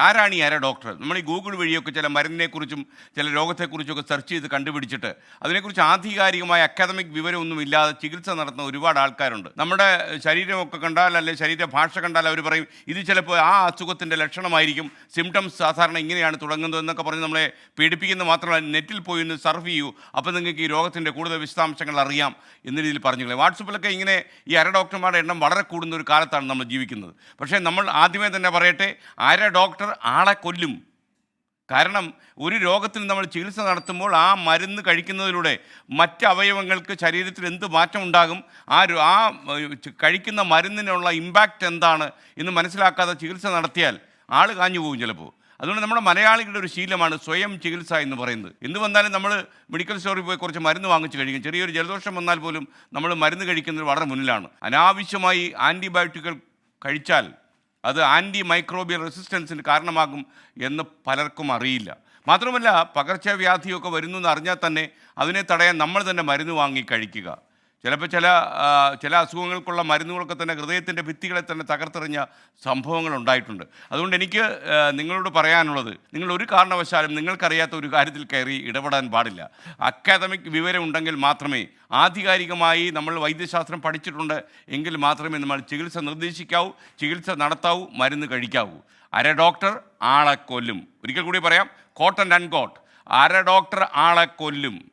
ആരാണ് ഈ അര ഡോക്ടർ? നമ്മൾ ഈ ഗൂഗിൾ വഴിയൊക്കെ ചില മരുന്നിനെക്കുറിച്ചും ചില രോഗത്തെക്കുറിച്ചൊക്കെ സെർച്ച് ചെയ്ത് കണ്ടുപിടിച്ചിട്ട് അതിനെക്കുറിച്ച് ആധികാരികമായ അക്കാദമിക് വിവരമൊന്നും ഇല്ലാതെ ചികിത്സ നടത്തുന്ന ഒരുപാട് ആൾക്കാരുണ്ട്. നമ്മുടെ ശരീരമൊക്കെ കണ്ടാൽ, അല്ലെങ്കിൽ ശരീരഭാഷ കണ്ടാൽ അവർ പറയും ഇത് ചിലപ്പോൾ ആ അസുഖത്തിൻ്റെ ലക്ഷണമായിരിക്കും, സിംറ്റംസ് സാധാരണ ഇങ്ങനെയാണ് തുടങ്ങുന്നത് എന്നൊക്കെ പറഞ്ഞ് നമ്മളെ പേടിപ്പിക്കുന്നത് മാത്രമല്ല, നെറ്റിൽ പോയി ഒന്ന് സർഫ് ചെയ്യൂ, അപ്പോൾ നിങ്ങൾക്ക് ഈ രോഗത്തിൻ്റെ കൂടുതൽ വിശദാംശങ്ങൾ അറിയാം എന്ന രീതിയിൽ പറഞ്ഞില്ലേ. വാട്സപ്പിലൊക്കെ ഇങ്ങനെ ഈ അര ഡോക്ടർമാരുടെ എണ്ണം വളരെ കൂടുന്ന ഒരു കാലത്താണ് നമ്മൾ ജീവിക്കുന്നത്. പക്ഷേ നമ്മൾ ആദ്യമേ തന്നെ പറയട്ടെ, അര ഡോക്ടർ ആളെ കൊല്ലും. കാരണം ഒരു രോഗത്തിന് നമ്മൾ ചികിത്സ നടത്തുമ്പോൾ ആ മരുന്ന് കഴിക്കുന്നതിലൂടെ മറ്റ് അവയവങ്ങൾക്ക് ശരീരത്തിൽ എന്ത് മാറ്റം ഉണ്ടാകും, കഴിക്കുന്ന മരുന്നിനുള്ള ഇമ്പാക്റ്റ് എന്താണ് എന്ന് മനസ്സിലാക്കാതെ ചികിത്സ നടത്തിയാൽ ആൾ കാഞ്ഞു പോകും ചിലപ്പോൾ. അതുകൊണ്ട് നമ്മുടെ മലയാളികളുടെ ഒരു ശീലമാണ് സ്വയം ചികിത്സ എന്ന് പറയുന്നത്. എന്ത് വന്നാലും നമ്മൾ മെഡിക്കൽ സ്റ്റോറിൽ പോയി കുറച്ച് മരുന്ന് വാങ്ങിച്ച് കഴിക്കും. ചെറിയൊരു ജലദോഷം വന്നാൽ പോലും നമ്മൾ മരുന്ന് കഴിക്കുന്നത് വളരെ മുന്നിലാണ്. അനാവശ്യമായി ആൻറ്റിബയോട്ടിക്കുകൾ കഴിച്ചാൽ അത് ആൻറ്റി മൈക്രോബിയൽ റെസിസ്റ്റൻസിന് കാരണമാകും എന്ന് പലർക്കും അറിയില്ല. മാത്രമല്ല, പകർച്ചവ്യാധിയൊക്കെ വരുന്നു എന്ന് അറിഞ്ഞാൽ തന്നെ അതിനെ തടയാൻ നമ്മൾ തന്നെ മരുന്ന് വാങ്ങി കഴിക്കുക. ചിലപ്പോൾ ചില അസുഖങ്ങൾക്കുള്ള മരുന്നുകളൊക്കെ തന്നെ ഹൃദയത്തിൻ്റെ ഭിത്തികളെ തന്നെ തകർത്തെറിഞ്ഞ സംഭവങ്ങൾ ഉണ്ടായിട്ടുണ്ട്. അതുകൊണ്ട് എനിക്ക് നിങ്ങളോട് പറയാനുള്ളത്, നിങ്ങൾ ഒരു കാരണവശാലും നിങ്ങൾക്കറിയാത്ത ഒരു കാര്യത്തിൽ കയറി ഇടപെടാൻ പാടില്ല. അക്കാദമിക് വിവരം ഉണ്ടെങ്കിൽ മാത്രമേ, ആധികാരികമായി നമ്മൾ വൈദ്യശാസ്ത്രം പഠിച്ചിട്ടുണ്ട് എങ്കിൽ മാത്രമേ നമ്മൾ ചികിത്സ നിർദ്ദേശിക്കാവൂ, ചികിത്സ നടത്താവൂ, മരുന്ന് കഴിക്കാവൂ. അര ഡോക്ടർ ആളെ കൊല്ലും. ഒരിക്കൽ കൂടി പറയാം, കോട്ട് ആൻഡ് അൺകോട്ട്, അര ഡോക്ടർ ആളെ കൊല്ലും.